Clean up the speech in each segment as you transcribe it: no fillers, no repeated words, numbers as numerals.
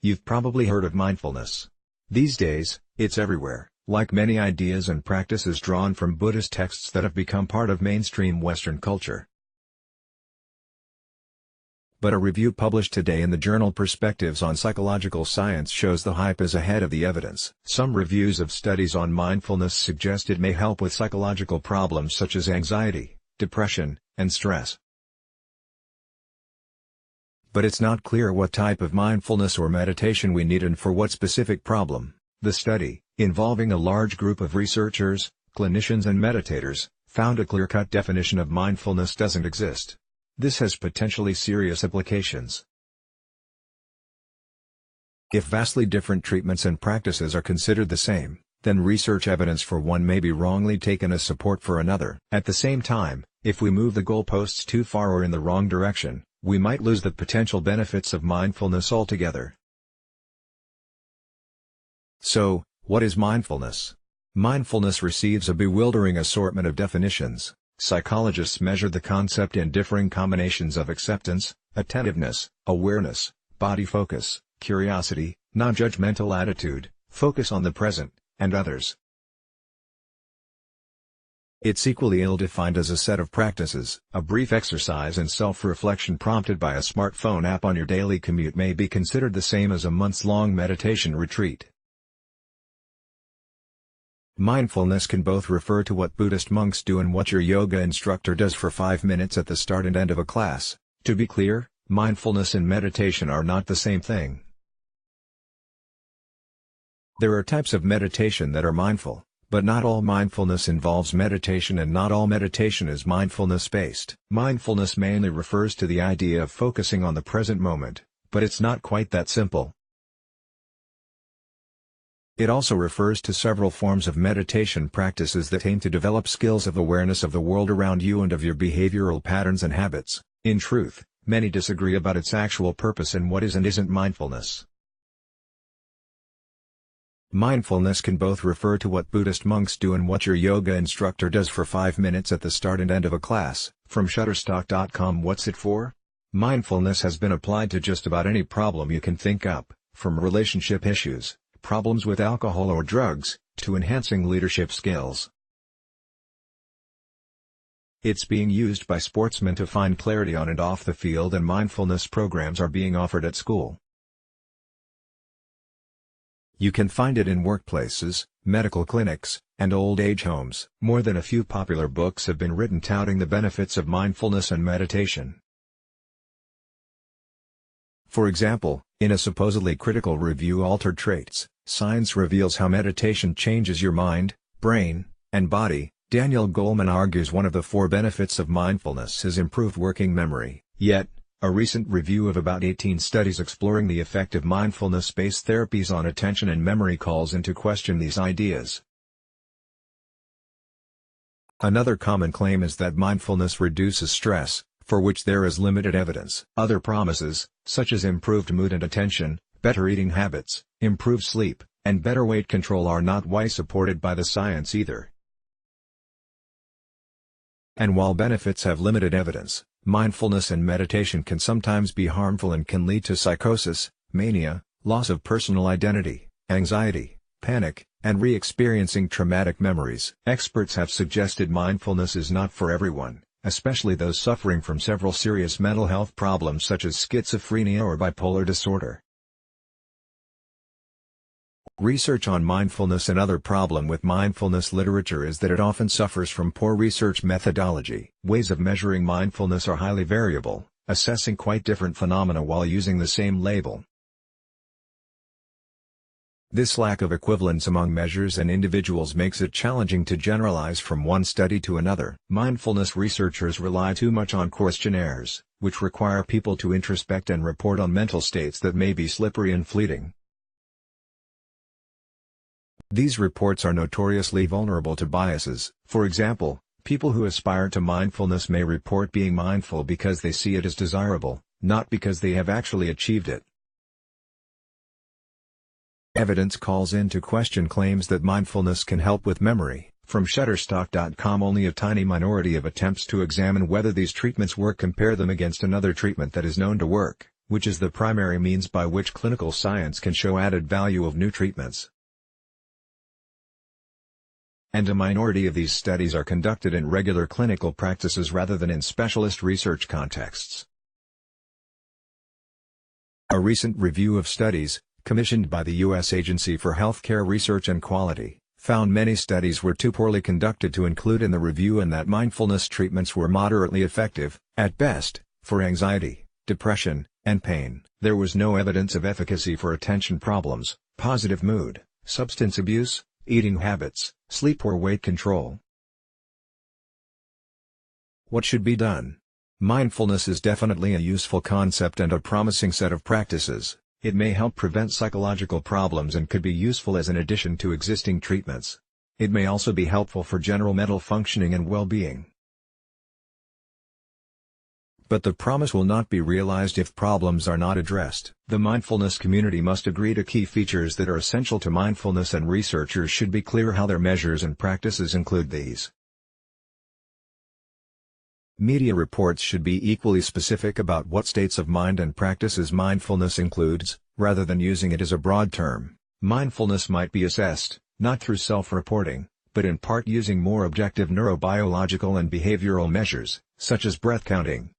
You've probably heard of mindfulness. These days, it's everywhere, like many ideas and practices drawn from Buddhist texts that have become part of mainstream Western culture. But a review published today in the journal Perspectives on Psychological Science shows the hype is ahead of the evidence. Some reviews of studies on mindfulness suggest it may help with psychological problems such as anxiety, depression, and stress. But it's not clear what type of mindfulness or meditation we need and for what specific problem. The study, involving a large group of researchers, clinicians and meditators, found a clear-cut definition of mindfulness doesn't exist. This has potentially serious implications. If vastly different treatments and practices are considered the same, then research evidence for one may be wrongly taken as support for another. At the same time, if we move the goalposts too far or in the wrong direction, we might lose the potential benefits of mindfulness altogether. So, what is mindfulness? Mindfulness receives a bewildering assortment of definitions. Psychologists measure the concept in differing combinations of acceptance, attentiveness, awareness, body focus, curiosity, non-judgmental attitude, focus on the present, and others. It's equally ill-defined as a set of practices. A brief exercise in self-reflection prompted by a smartphone app on your daily commute may be considered the same as a months-long meditation retreat. Mindfulness can both refer to what Buddhist monks do and what your yoga instructor does for 5 minutes at the start and end of a class. To be clear, mindfulness and meditation are not the same thing. There are types of meditation that are mindful, but not all mindfulness involves meditation and not all meditation is mindfulness-based. Mindfulness mainly refers to the idea of focusing on the present moment, but it's not quite that simple. It also refers to several forms of meditation practices that aim to develop skills of awareness of the world around you and of your behavioral patterns and habits. In truth, many disagree about its actual purpose and what is and isn't mindfulness. Mindfulness can both refer to what Buddhist monks do and what your yoga instructor does for 5 minutes at the start and end of a class. From Shutterstock.com. What's it for? Mindfulness has been applied to just about any problem you can think up, from relationship issues, problems with alcohol or drugs, to enhancing leadership skills. It's being used by sportsmen to find clarity on and off the field, and mindfulness programs are being offered at school. You can find it in workplaces, medical clinics, and old age homes. More than a few popular books have been written touting the benefits of mindfulness and meditation. For example, in a supposedly critical review, Altered Traits, Science Reveals How Meditation Changes Your Mind, Brain, and Body, Daniel Goleman argues one of the 4 benefits of mindfulness is improved working memory. Yet, a recent review of about 18 studies exploring the effect of mindfulness-based therapies on attention and memory calls into question these ideas. Another common claim is that mindfulness reduces stress, for which there is limited evidence. Other promises, such as improved mood and attention, better eating habits, improved sleep, and better weight control, are not widely supported by the science either. And while benefits have limited evidence, mindfulness and meditation can sometimes be harmful and can lead to psychosis, mania, loss of personal identity, anxiety, panic, and re-experiencing traumatic memories. Experts have suggested mindfulness is not for everyone, especially those suffering from several serious mental health problems such as schizophrenia or bipolar disorder. Research on mindfulness. Another problem with mindfulness literature is that it often suffers from poor research methodology. Ways of measuring mindfulness are highly variable, assessing quite different phenomena while using the same label. This lack of equivalence among measures and individuals makes it challenging to generalize from one study to another. Mindfulness researchers rely too much on questionnaires, which require people to introspect and report on mental states that may be slippery and fleeting. These reports are notoriously vulnerable to biases. For example, people who aspire to mindfulness may report being mindful because they see it as desirable, not because they have actually achieved it. Evidence calls into question claims that mindfulness can help with memory. From Shutterstock.com. Only a tiny minority of attempts to examine whether these treatments work compare them against another treatment that is known to work, which is the primary means by which clinical science can show added value of new treatments. And a minority of these studies are conducted in regular clinical practices rather than in specialist research contexts. A recent review of studies, commissioned by the U.S. Agency for Healthcare Research and Quality, found many studies were too poorly conducted to include in the review and that mindfulness treatments were moderately effective, at best, for anxiety, depression, and pain. There was no evidence of efficacy for attention problems, positive mood, substance abuse, eating habits, sleep or weight control. What should be done? Mindfulness is definitely a useful concept and a promising set of practices. It may help prevent psychological problems and could be useful as an addition to existing treatments. It may also be helpful for general mental functioning and well-being. But the promise will not be realized if problems are not addressed. The mindfulness community must agree to key features that are essential to mindfulness, and researchers should be clear how their measures and practices include these. Media reports should be equally specific about what states of mind and practices mindfulness includes, rather than using it as a broad term. Mindfulness might be assessed, not through self-reporting, but in part using more objective neurobiological and behavioral measures, such as breath counting.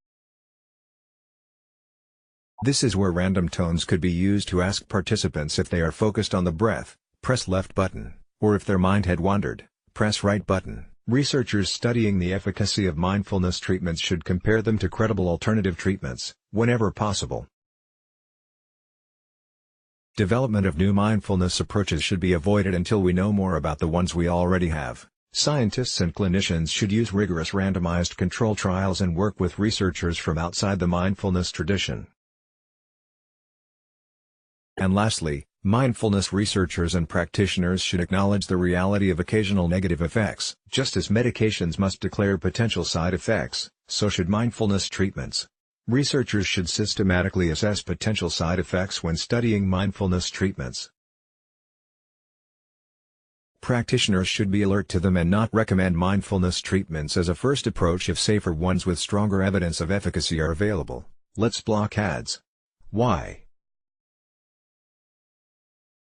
This is where random tones could be used to ask participants if they are focused on the breath, press left button, or if their mind had wandered, press right button. Researchers studying the efficacy of mindfulness treatments should compare them to credible alternative treatments, whenever possible. Development of new mindfulness approaches should be avoided until we know more about the ones we already have. Scientists and clinicians should use rigorous randomized control trials and work with researchers from outside the mindfulness tradition. And lastly, mindfulness researchers and practitioners should acknowledge the reality of occasional negative effects. Just as medications must declare potential side effects, so should mindfulness treatments. Researchers should systematically assess potential side effects when studying mindfulness treatments. Practitioners should be alert to them and not recommend mindfulness treatments as a first approach if safer ones with stronger evidence of efficacy are available. Let's block ads. Why?